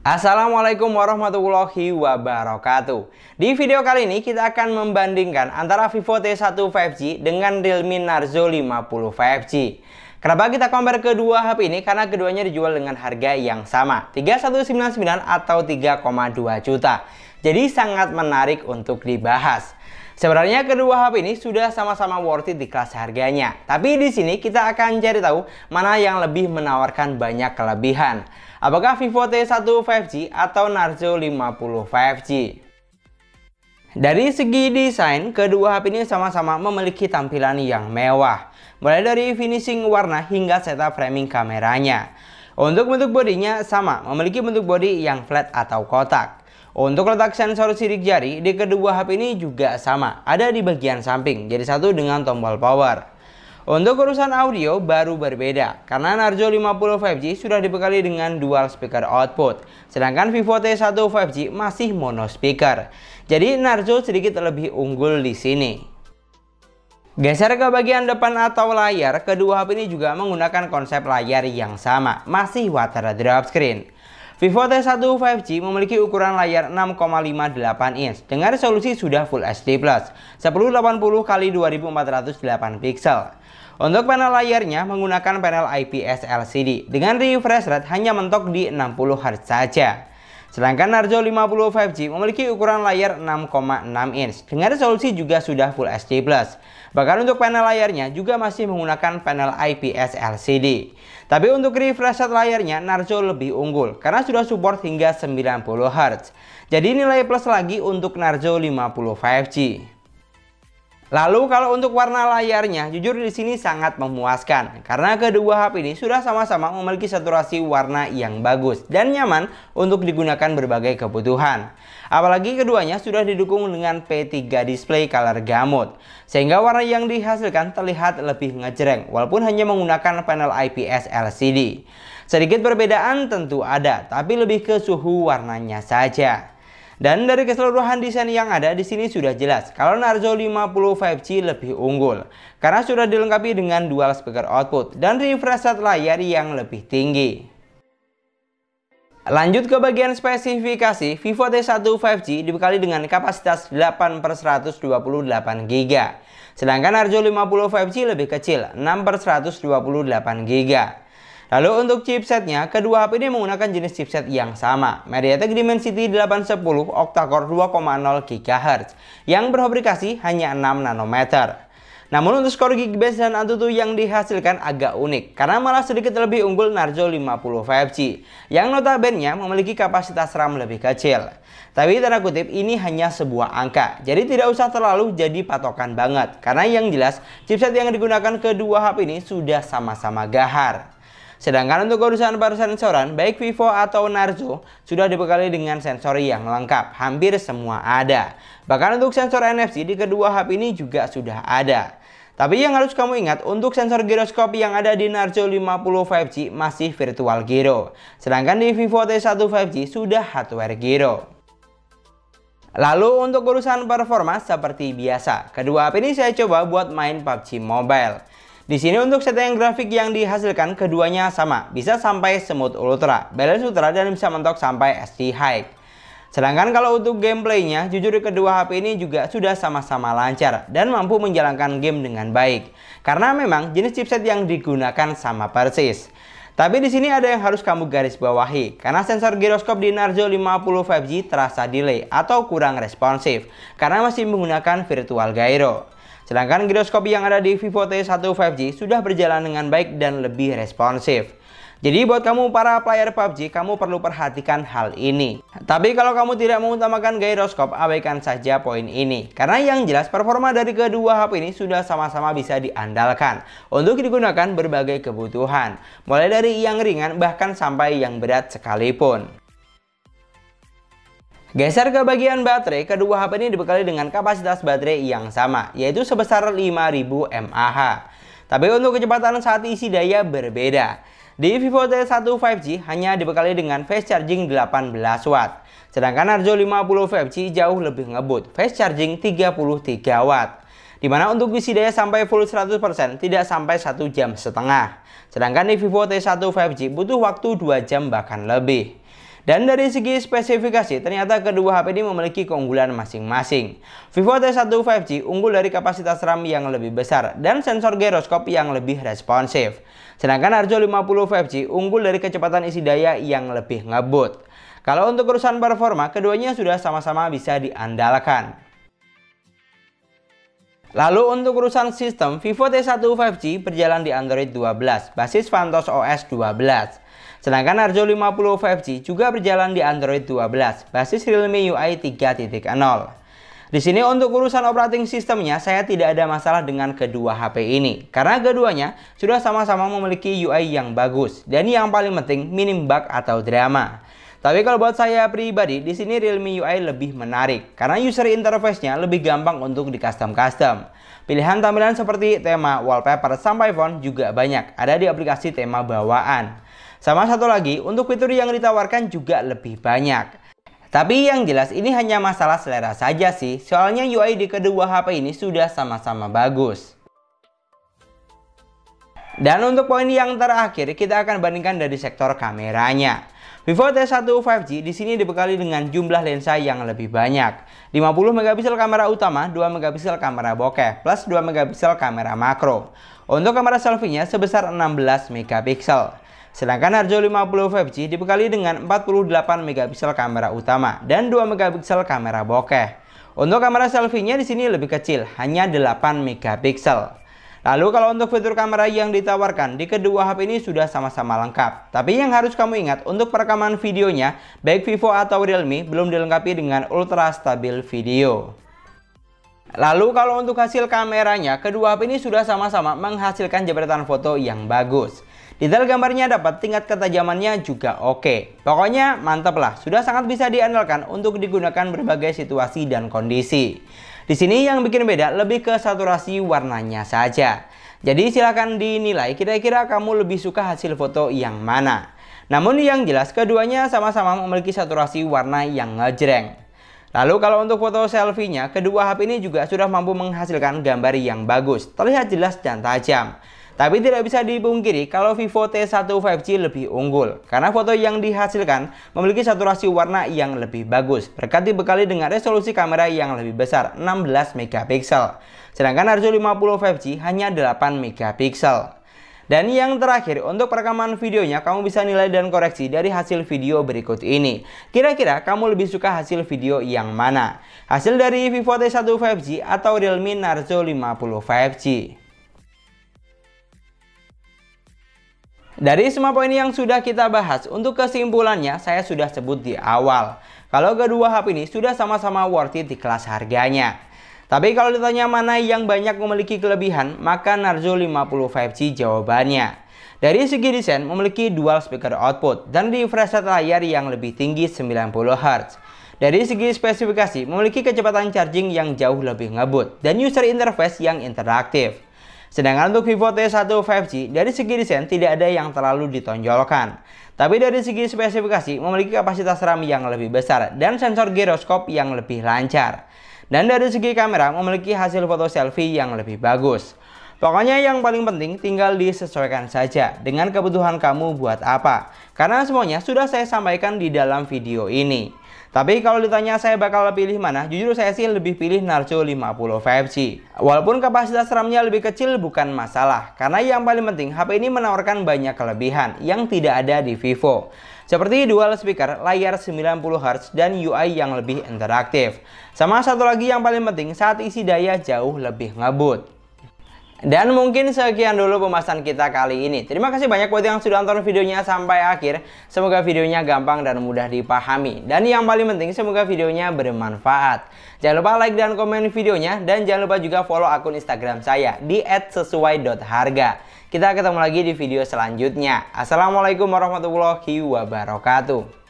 Assalamualaikum warahmatullahi wabarakatuh. Di video kali ini kita akan membandingkan antara Vivo T1 5G dengan Realme Narzo 50 5G. Kenapa kita compare kedua HP ini? Karena keduanya dijual dengan harga yang sama, 3199 atau 3,2 juta. Jadi sangat menarik untuk dibahas. Sebenarnya kedua HP ini sudah sama-sama worth it di kelas harganya. Tapi di sini kita akan cari tahu mana yang lebih menawarkan banyak kelebihan. Apakah Vivo T1 5G atau Narzo 50 5G? Dari segi desain, kedua HP ini sama-sama memiliki tampilan yang mewah. Mulai dari finishing warna hingga setup framing kameranya. Untuk bentuk bodinya sama, memiliki bentuk bodi yang flat atau kotak. Untuk letak sensor sidik jari di kedua HP ini juga sama, ada di bagian samping, jadi satu dengan tombol power. Untuk urusan audio baru berbeda, karena Narzo 50 5G sudah dibekali dengan dual speaker output, sedangkan Vivo T1 5G masih mono speaker. Jadi Narzo sedikit lebih unggul di sini. Geser ke bagian depan atau layar, kedua HP ini juga menggunakan konsep layar yang sama, masih water drop screen. Vivo T1 5G memiliki ukuran layar 6,58 inch dengan resolusi sudah Full HD+, 1080 x 2408 pixel. Untuk panel layarnya menggunakan panel IPS LCD dengan refresh rate hanya mentok di 60 Hz saja. Sedangkan Narzo 50 5G memiliki ukuran layar 6,6 inch dengan resolusi juga sudah Full HD+. Bahkan untuk panel layarnya juga masih menggunakan panel IPS LCD. Tapi untuk refresh rate layarnya Narzo lebih unggul karena sudah support hingga 90 Hz. Jadi nilai plus lagi untuk Narzo 50 5G. Lalu kalau untuk warna layarnya, jujur di sini sangat memuaskan karena kedua HP ini sudah sama-sama memiliki saturasi warna yang bagus dan nyaman untuk digunakan berbagai kebutuhan. Apalagi keduanya sudah didukung dengan P3 display color gamut, sehingga warna yang dihasilkan terlihat lebih ngejreng walaupun hanya menggunakan panel IPS LCD. Sedikit perbedaan tentu ada, tapi lebih ke suhu warnanya saja. Dan dari keseluruhan desain yang ada di sini sudah jelas kalau Narzo 50 5G lebih unggul karena sudah dilengkapi dengan dual speaker output dan refresh rate layar yang lebih tinggi. Lanjut ke bagian spesifikasi, Vivo T1 5G dibekali dengan kapasitas 8/128 GB. Sedangkan Narzo 50 5G lebih kecil, 6/128 GB. Lalu untuk chipsetnya, kedua HP ini menggunakan jenis chipset yang sama, MediaTek Dimensity 810 octa-core 2,0 GHz yang berfabrikasi hanya 6 nanometer. Namun untuk skor Geekbench dan Antutu yang dihasilkan agak unik karena malah sedikit lebih unggul Narzo 50 5G yang notabene memiliki kapasitas RAM lebih kecil. Tapi tanda kutip ini hanya sebuah angka, jadi tidak usah terlalu jadi patokan banget karena yang jelas chipset yang digunakan kedua HP ini sudah sama-sama gahar. Sedangkan untuk urusan persensoran, baik Vivo atau Narzo sudah dibekali dengan sensor yang lengkap, hampir semua ada. Bahkan untuk sensor NFC di kedua HP ini juga sudah ada. Tapi yang harus kamu ingat, untuk sensor giroskop yang ada di Narzo 50 5G masih virtual gyro. Sedangkan di Vivo T1 5G sudah hardware gyro. Lalu untuk urusan performa seperti biasa, kedua HP ini saya coba buat main PUBG Mobile. Di sini untuk settingan grafik yang dihasilkan keduanya sama, bisa sampai Smooth Ultra, Balance Ultra dan bisa mentok sampai SD High. Sedangkan kalau untuk gameplaynya, jujur kedua HP ini juga sudah sama-sama lancar dan mampu menjalankan game dengan baik. Karena memang jenis chipset yang digunakan sama persis. Tapi di sini ada yang harus kamu garis bawahi, karena sensor giroskop di Narzo 50 5G terasa delay atau kurang responsif, karena masih menggunakan virtual gyro. Sedangkan giroskop yang ada di Vivo T1 5G sudah berjalan dengan baik dan lebih responsif. Jadi buat kamu para player PUBG, kamu perlu perhatikan hal ini. Tapi kalau kamu tidak mengutamakan giroskop, abaikan saja poin ini. Karena yang jelas performa dari kedua HP ini sudah sama-sama bisa diandalkan untuk digunakan berbagai kebutuhan. Mulai dari yang ringan bahkan sampai yang berat sekalipun. Geser ke bagian baterai, kedua HP ini dibekali dengan kapasitas baterai yang sama, yaitu sebesar 5000 mAh. Tapi untuk kecepatan saat isi daya berbeda. Di Vivo T1 5G hanya dibekali dengan fast charging 18 Watt. Sedangkan Narzo 50 5G jauh lebih ngebut, fast charging 33 Watt. Dimana untuk isi daya sampai full 100% tidak sampai 1,5 jam. Sedangkan di Vivo T1 5G butuh waktu 2 jam bahkan lebih. Dan dari segi spesifikasi, ternyata kedua HP ini memiliki keunggulan masing-masing. Vivo T1 5G unggul dari kapasitas RAM yang lebih besar dan sensor giroskop yang lebih responsif. Sedangkan Narzo 50 5G unggul dari kecepatan isi daya yang lebih ngebut. Kalau untuk urusan performa, keduanya sudah sama-sama bisa diandalkan. Lalu untuk urusan sistem, Vivo T1 5G berjalan di Android 12, basis Vantos OS 12. Sedangkan Narzo 50 5G juga berjalan di Android 12, basis Realme UI 3.0. Di sini untuk urusan operating sistemnya, saya tidak ada masalah dengan kedua HP ini. Karena keduanya sudah sama-sama memiliki UI yang bagus. Dan yang paling penting, minim bug atau drama. Tapi kalau buat saya pribadi, di sini Realme UI lebih menarik karena user interface-nya lebih gampang untuk di custom. Pilihan tampilan seperti tema, wallpaper, sampai font juga banyak ada di aplikasi tema bawaan. Sama satu lagi, untuk fitur yang ditawarkan juga lebih banyak. Tapi yang jelas ini hanya masalah selera saja sih, soalnya UI di kedua HP ini sudah sama-sama bagus. Dan untuk poin yang terakhir, kita akan bandingkan dari sektor kameranya. Vivo T1 5G di sini dibekali dengan jumlah lensa yang lebih banyak. 50 megapiksel kamera utama, 2 megapiksel kamera bokeh, plus 2 megapiksel kamera makro. Untuk kamera selfie-nya sebesar 16 megapiksel. Sedangkan Narzo 50 5G dibekali dengan 48 megapiksel kamera utama dan 2 megapiksel kamera bokeh. Untuk kamera selfie-nya di sini lebih kecil, hanya 8 megapiksel. Lalu kalau untuk fitur kamera yang ditawarkan di kedua HP ini sudah sama-sama lengkap. Tapi yang harus kamu ingat, untuk perekaman videonya, baik Vivo atau Realme belum dilengkapi dengan ultra stabil video. Lalu kalau untuk hasil kameranya, kedua HP ini sudah sama-sama menghasilkan jepretan foto yang bagus. Detail gambarnya dapat, tingkat ketajamannya juga oke. Pokoknya mantap lah, sudah sangat bisa diandalkan untuk digunakan berbagai situasi dan kondisi. Di sini yang bikin beda lebih ke saturasi warnanya saja. Jadi silahkan dinilai kira-kira kamu lebih suka hasil foto yang mana. Namun yang jelas keduanya sama-sama memiliki saturasi warna yang ngejreng. Lalu kalau untuk foto selfie-nya, kedua HP ini juga sudah mampu menghasilkan gambar yang bagus, terlihat jelas dan tajam. Tapi tidak bisa dipungkiri kalau Vivo T1 5G lebih unggul karena foto yang dihasilkan memiliki saturasi warna yang lebih bagus berkat dibekali dengan resolusi kamera yang lebih besar 16 megapiksel. Sedangkan Narzo 50 5G hanya 8 megapiksel. Dan yang terakhir, untuk perekaman videonya kamu bisa nilai dan koreksi dari hasil video berikut ini. Kira-kira kamu lebih suka hasil video yang mana? Hasil dari Vivo T1 5G atau Realme Narzo 50 5G? Dari semua poin yang sudah kita bahas, untuk kesimpulannya saya sudah sebut di awal. Kalau kedua HP ini sudah sama-sama worth it di kelas harganya. Tapi kalau ditanya mana yang banyak memiliki kelebihan, maka Narzo 50 5G jawabannya. Dari segi desain memiliki dual speaker output dan refresh rate layar yang lebih tinggi 90 Hz. Dari segi spesifikasi memiliki kecepatan charging yang jauh lebih ngebut dan user interface yang interaktif. Sedangkan untuk Vivo T1 5G dari segi desain tidak ada yang terlalu ditonjolkan. Tapi dari segi spesifikasi memiliki kapasitas RAM yang lebih besar dan sensor giroskop yang lebih lancar. Dan dari segi kamera memiliki hasil foto selfie yang lebih bagus. Pokoknya yang paling penting tinggal disesuaikan saja dengan kebutuhan kamu buat apa. Karena semuanya sudah saya sampaikan di dalam video ini. Tapi kalau ditanya saya bakal pilih mana, jujur saya sih lebih pilih Narzo 50 5G. Walaupun kapasitas RAM-nya lebih kecil bukan masalah, karena yang paling penting HP ini menawarkan banyak kelebihan yang tidak ada di Vivo. Seperti dual speaker, layar 90 Hz, dan UI yang lebih interaktif. Sama satu lagi yang paling penting, saat isi daya jauh lebih ngebut. Dan mungkin sekian dulu pembahasan kita kali ini. Terima kasih banyak buat yang sudah nonton videonya sampai akhir. Semoga videonya gampang dan mudah dipahami. Dan yang paling penting semoga videonya bermanfaat. Jangan lupa like dan komen videonya. Dan jangan lupa juga follow akun Instagram saya di @sesuai.harga. Kita ketemu lagi di video selanjutnya. Assalamualaikum warahmatullahi wabarakatuh.